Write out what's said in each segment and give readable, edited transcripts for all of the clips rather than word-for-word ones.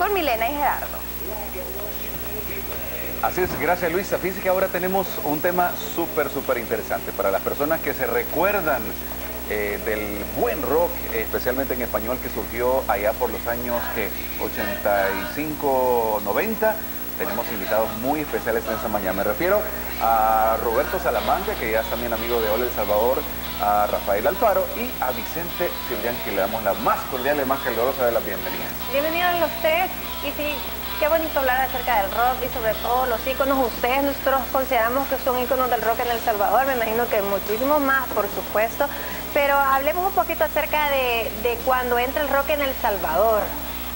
por Milena y Gerardo. Así es, gracias Luisa. Fíjense que ahora tenemos un tema súper interesante para las personas que se recuerdan del buen rock, especialmente en español, que surgió allá por los años 85, 90. Tenemos invitados muy especiales en esta mañana. Me refiero a Roberto Salamanca, que ya es también amigo de Hola El Salvador, a Rafael Alfaro y a Vicente Cibrián, que le damos la más cordial y más calurosa de las bienvenidas. Bienvenidos los tres. Y sí, qué bonito hablar acerca del rock y sobre todo los íconos. Ustedes, nosotros consideramos que son íconos del rock en El Salvador. Me imagino que muchísimos más, por supuesto. Pero hablemos un poquito acerca de cuando entra el rock en El Salvador.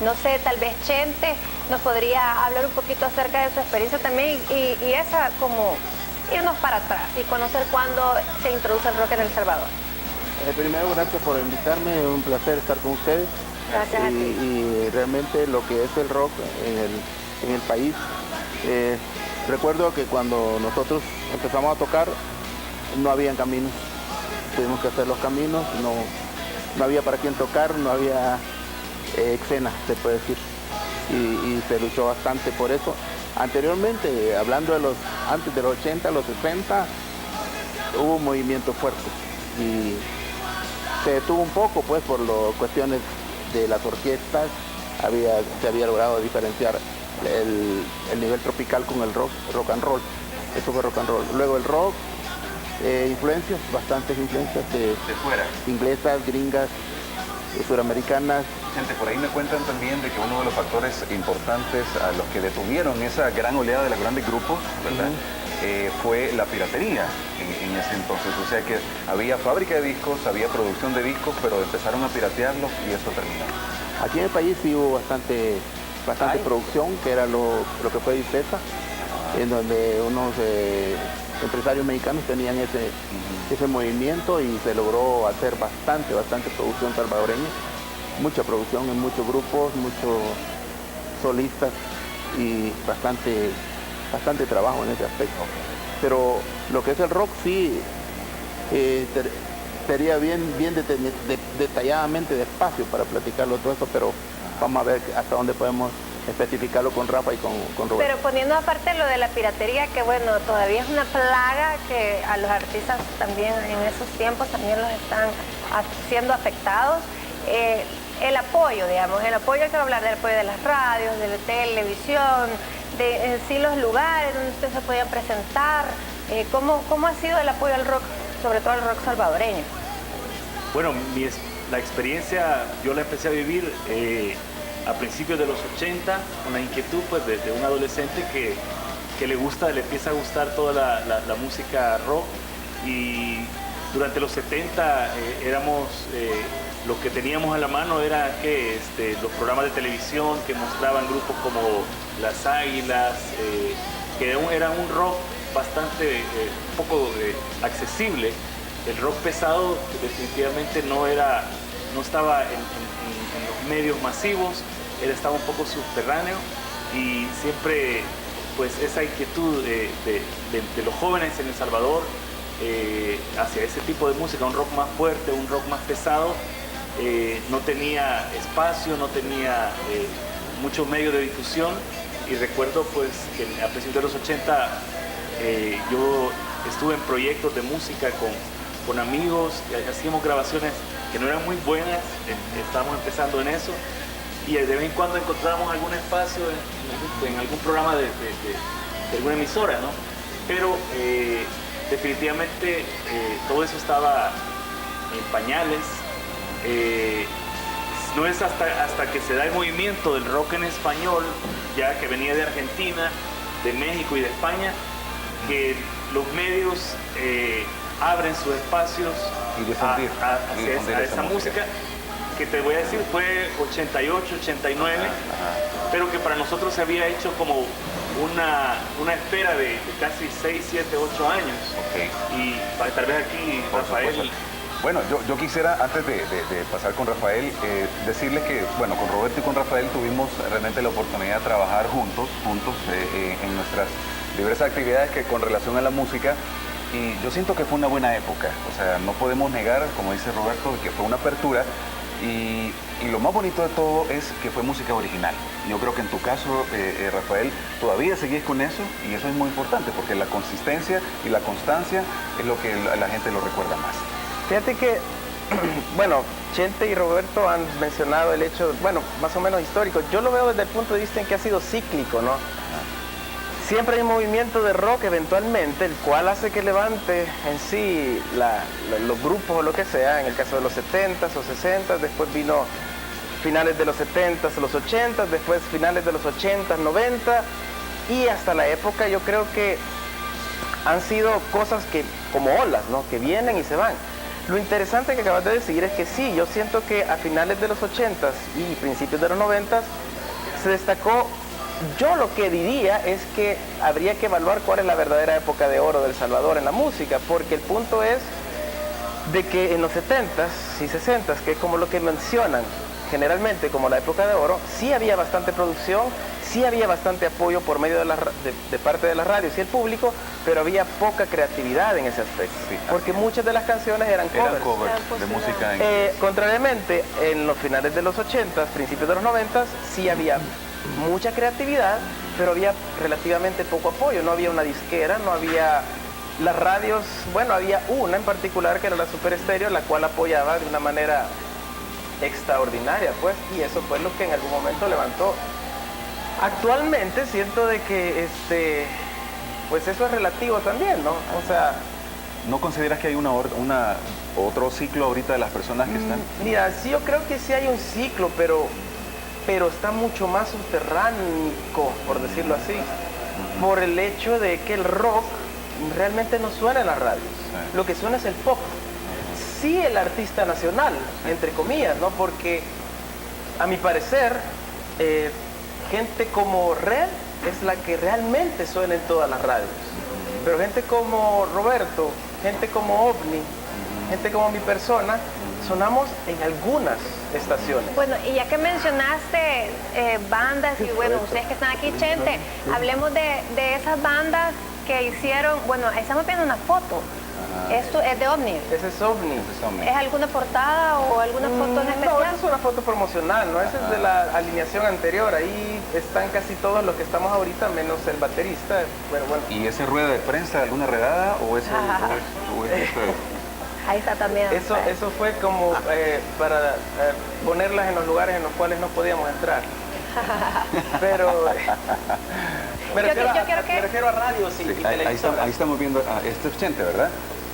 No sé, tal vez Chente nos podría hablar un poquito acerca de su experiencia también y esa como irnos para atrás y conocer cuándo se introduce el rock en El Salvador. Primero, gracias por invitarme, es un placer estar con ustedes. Gracias a ti. Y realmente lo que es el rock en el país, recuerdo que cuando nosotros empezamos a tocar no habían caminos, tuvimos que hacer los caminos, no había para quién tocar, no había escena, se puede decir, y se luchó bastante por eso. Anteriormente, hablando antes de los 80, los 60, hubo un movimiento fuerte y se detuvo un poco pues por cuestiones de las orquestas. Se había logrado diferenciar el nivel tropical con el rock and roll. Eso fue rock and roll. Luego el rock, bastantes influencias de fuera, inglesas, gringas, suramericanas. Gente, por ahí me cuentan también de que uno de los factores importantes a los que detuvieron esa gran oleada de los grandes grupos, ¿verdad? Fue la piratería en ese entonces. O sea que había fábrica de discos, había producción de discos, pero empezaron a piratearlos y eso terminó. Aquí en el país sí hubo bastante producción, que era lo que fue Dicesa, en donde unos empresarios mexicanos tenían ese movimiento y se logró hacer bastante producción salvadoreña. Mucha producción en muchos grupos, muchos solistas y bastante trabajo en ese aspecto. Pero lo que es el rock sí sería bien detalladamente despacio para platicarlo todo eso, pero vamos a ver hasta dónde podemos especificarlo con Rafa y con Roberto. Pero poniendo aparte lo de la piratería, que bueno, todavía es una plaga que a los artistas también en esos tiempos también los están siendo afectados. El apoyo, digamos, hay que hablar del apoyo de las radios, de la televisión, de en sí los lugares donde ustedes se podían presentar. ¿Cómo ha sido el apoyo al rock, sobre todo al rock salvadoreño? Bueno, la experiencia yo la empecé a vivir a principios de los 80, una inquietud pues de un adolescente que le empieza a gustar toda la música rock, y durante los 70 lo que teníamos a la mano era los programas de televisión que mostraban grupos como Las Águilas, que era un rock bastante poco accesible. El rock pesado definitivamente no estaba en los medios masivos, él estaba un poco subterráneo, y siempre pues esa inquietud de los jóvenes en El Salvador hacia ese tipo de música, un rock más fuerte, un rock más pesado, no tenía espacio, no tenía muchos medios de difusión. Y recuerdo pues que a principios de los 80 yo estuve en proyectos de música con amigos, hacíamos grabaciones que no eran muy buenas, estábamos empezando en eso, y de vez en cuando encontrábamos algún espacio en algún programa de alguna emisora, ¿no? Pero definitivamente todo eso estaba en pañales. No es hasta que se da el movimiento del rock en español, ya que venía de Argentina, de México y de España, que los medios abren sus espacios a esa música, que te voy a decir fue 88, 89, pero que para nosotros se había hecho como una espera de casi 6, 7, 8 años. Okay. Y tal vez aquí, Rafael... Bueno, yo quisiera, antes de pasar con Rafael, decirles que, bueno, con Roberto y con Rafael tuvimos realmente la oportunidad de trabajar juntos en nuestras diversas actividades con relación a la música, y yo siento que fue una buena época. O sea, no podemos negar, como dice Roberto, que fue una apertura, Y lo más bonito de todo es que fue música original. Yo creo que en tu caso, Rafael, todavía seguís con eso y eso es muy importante porque la consistencia y la constancia es lo que la gente lo recuerda más. Fíjate que, bueno, Chente y Roberto han mencionado el hecho, bueno, más o menos histórico. Yo lo veo desde el punto de vista en que ha sido cíclico, ¿no? Siempre hay un movimiento de rock eventualmente, el cual hace que levante en sí los grupos o lo que sea, en el caso de los 70s o 60s, después vino finales de los 70s, los 80s, después finales de los 80s, 90 y hasta la época yo creo que han sido cosas que como olas, ¿no? Que vienen y se van. Lo interesante que acabas de decir es que sí, yo siento que a finales de los 80s y principios de los 90s se destacó. Yo lo que diría es que habría que evaluar cuál es la verdadera época de oro de El Salvador en la música, porque el punto es de que en los 70s y 60s, que es como lo que mencionan generalmente como la época de oro, sí había bastante producción, sí había bastante apoyo por medio de parte de las radios y el público, pero había poca creatividad en ese aspecto, sí, porque muchas de las canciones eran covers. Eran covers de música contrariamente, en los finales de los 80s, principios de los 90s, sí había mucha creatividad, pero había relativamente poco apoyo, no había una disquera, no había las radios, bueno, había una en particular que era la Super Estéreo, la cual apoyaba de una manera extraordinaria, pues, y eso fue lo que en algún momento levantó. Actualmente siento de que, pues eso es relativo también, ¿no? O sea... ¿No consideras que hay otro ciclo ahorita de las personas que están? Mira, sí, yo creo que sí hay un ciclo, pero está mucho más subterráneo, por decirlo así, por el hecho de que el rock realmente no suena en las radios, lo que suena es el pop. Sí, el artista nacional, entre comillas, ¿no? Porque a mi parecer, gente como Red es la que realmente suena en todas las radios, pero gente como Roberto, gente como OVNI, gente como mi persona, sonamos en algunas estaciones. Bueno, y ya que mencionaste bandas y bueno, ustedes que están aquí, Chente, hablemos de esas bandas que hicieron, bueno, ahí estamos viendo una foto. ¿Esto es de OVNI? Ese es OVNI. ¿Es alguna portada o alguna foto en especial? No, esa es una foto promocional, ¿no? Esa es de la alineación anterior. Ahí están casi todos los que estamos ahorita, menos el baterista. Pero bueno. ¿Y ese rueda de prensa, alguna redada o es Ahí está también. Eso fue como para ponerlas en los lugares en los cuales no podíamos entrar. Pero me refiero a radio, sí, y televisión. Ahí estamos viendo, este es Chente, ¿verdad?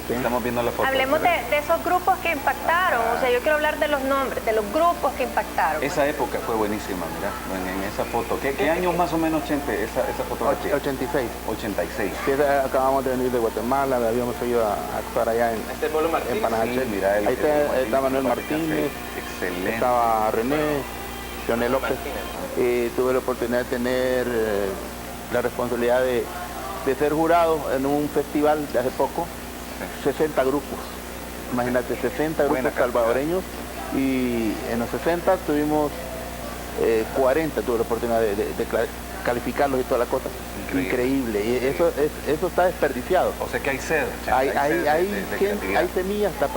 Sí. Estamos viendo la foto. Hablemos de esos grupos que impactaron, o sea, yo quiero hablar de los nombres, de los grupos que impactaron. Esa época fue buenísima, mira, en esa foto. ¿Qué año más o menos, Chente, esa fotografía? 86. 86. Sí, acabamos de venir de Guatemala, habíamos ido a actuar allá en Panajachel. Sí, mira, ahí está Manuel Martínez, excelente. Estaba René, Leonel López. Tuve la oportunidad de tener la responsabilidad de ser jurado en un festival de hace poco, 60 grupos, imagínate, 60 grupos salvadoreños, y en los 60 tuvimos 40, tuve la oportunidad de calificarlos y toda la cosa. Increíble. Y eso está desperdiciado. O sea que hay sed. Hay semillas hasta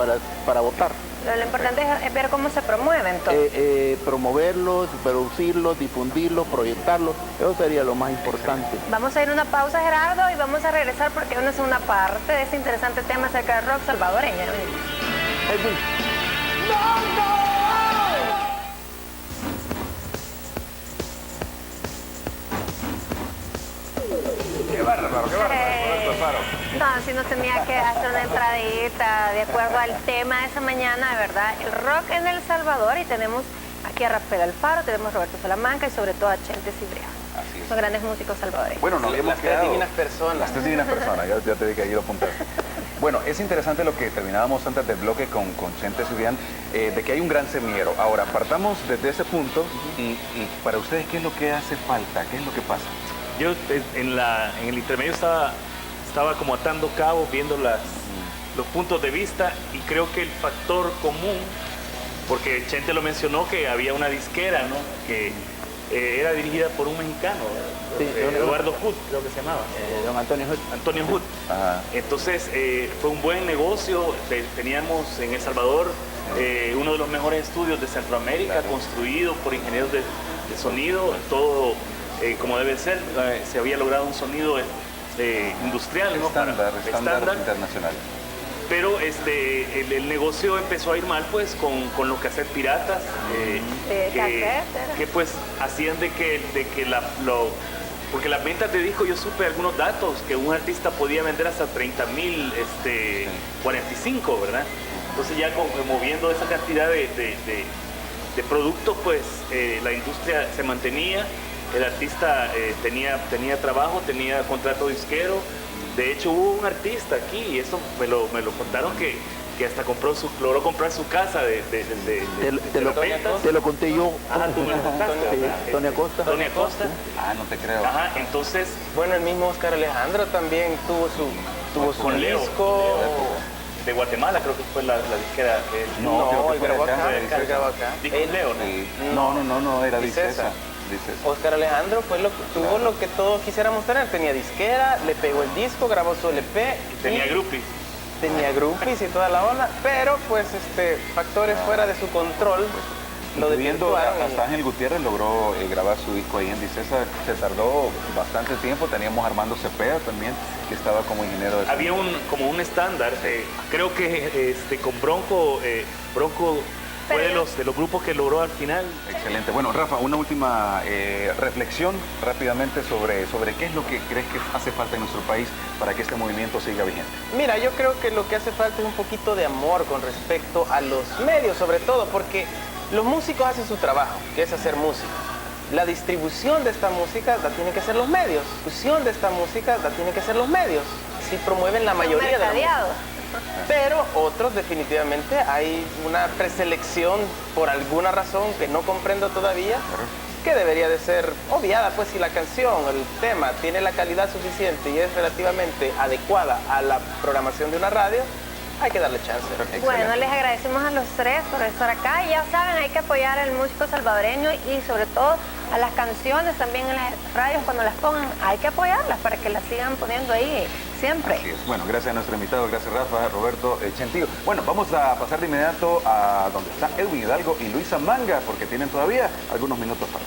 para votar. Pero lo importante es ver cómo se promueve entonces. Promoverlos, producirlos, difundirlos, proyectarlos, eso sería lo más importante. Vamos a ir a una pausa, Gerardo, y vamos a regresar porque es una segunda parte de este interesante tema acerca del rock salvadoreño. Qué bárbaro. No, si no tenía que hacer una entradita de acuerdo al tema de esa mañana, de verdad, el rock en El Salvador, y tenemos aquí a Rafael Alfaro, tenemos a Roberto Salamanca y sobre todo a Chente Cibrián. Así es. Son grandes músicos salvadoreños. Bueno, nos habíamos quedado... Las tres divinas personas, ya te dije que ahí lo apuntaste. Bueno, es interesante lo que terminábamos antes del bloque con Chente Cibrián, de que hay un gran semillero. Ahora, partamos desde ese punto y para ustedes, ¿qué es lo que hace falta? ¿Qué es lo que pasa? Yo en el intermedio estaba como atando cabos, viendo los puntos de vista, y creo que el factor común, porque Chente lo mencionó, que había una disquera, ¿no? Que era dirigida por un mexicano, sí, Eduardo Hood, creo que se llamaba. Don Antonio Hood. Antonio Hood. Entonces fue un buen negocio. Teníamos en El Salvador uno de los mejores estudios de Centroamérica, construido por ingenieros de sonido, todo como debe ser. Se había logrado un sonido industrial, ¿no? Estándar internacional. Pero el negocio empezó a ir mal pues con los cassettes piratas que pues hacían de que porque las ventas de discos, yo supe algunos datos que un artista podía vender hasta 30,000 45, ¿verdad? Entonces ya moviendo esa cantidad de productos, pues la industria se mantenía, el artista tenía trabajo, tenía contrato disquero. De hecho hubo un artista aquí, y eso me lo contaron, que hasta logró comprar su casa te lo conté yo. Ah, tú me lo contaste. Sí, Tony Acosta. Tony Acosta. Ah, no te creo. Ajá, entonces... Bueno, el mismo Oscar Alejandro también tuvo su con Leo, disco. de Guatemala, creo que fue la disquera que él... No, creo que él fue grabó acá, acá, él grabó acá. Dijo Leo, ¿no? No, era Dicesa. Dicesa. Oscar Alejandro tuvo lo que todos quisiéramos tener. Tenía disquera, le pegó el disco, grabó su LP. Tenía groupies. Tenía groupies y toda la onda, pero pues factores fuera de su control lo Incluyendo desvirtuaron. hasta Ángel Gutiérrez logró grabar su disco ahí en Dicesa. Se tardó bastante tiempo. Teníamos a Armando Cepeda también, que estaba como ingeniero de Había como un estándar, creo que con Bronco fue de los grupos que logró al final. Excelente. Bueno, Rafa, una última reflexión rápidamente sobre qué es lo que crees que hace falta en nuestro país para que este movimiento siga vigente. Mira, yo creo que lo que hace falta es un poquito de amor con respecto a los medios, sobre todo, porque los músicos hacen su trabajo, que es hacer música. La distribución de esta música la tienen que hacer los medios. La difusión de esta música la tienen que hacer los medios. Sí promueven la mayoría de la música. Pero otros definitivamente hay una preselección por alguna razón que no comprendo todavía, que debería de ser obviada. Pues si la canción, el tema tiene la calidad suficiente y es relativamente adecuada a la programación de una radio, hay que darle chance. Bueno, les agradecemos a los tres por estar acá. Ya saben, hay que apoyar al músico salvadoreño y sobre todo a las canciones también en las radios cuando las pongan. Hay que apoyarlas para que las sigan poniendo ahí siempre. Así es. Bueno, gracias a nuestro invitado, gracias Rafa, Roberto, Chentillo. Bueno, vamos a pasar de inmediato a donde está Edwin Hidalgo y Luisa Manga, porque tienen todavía algunos minutos para...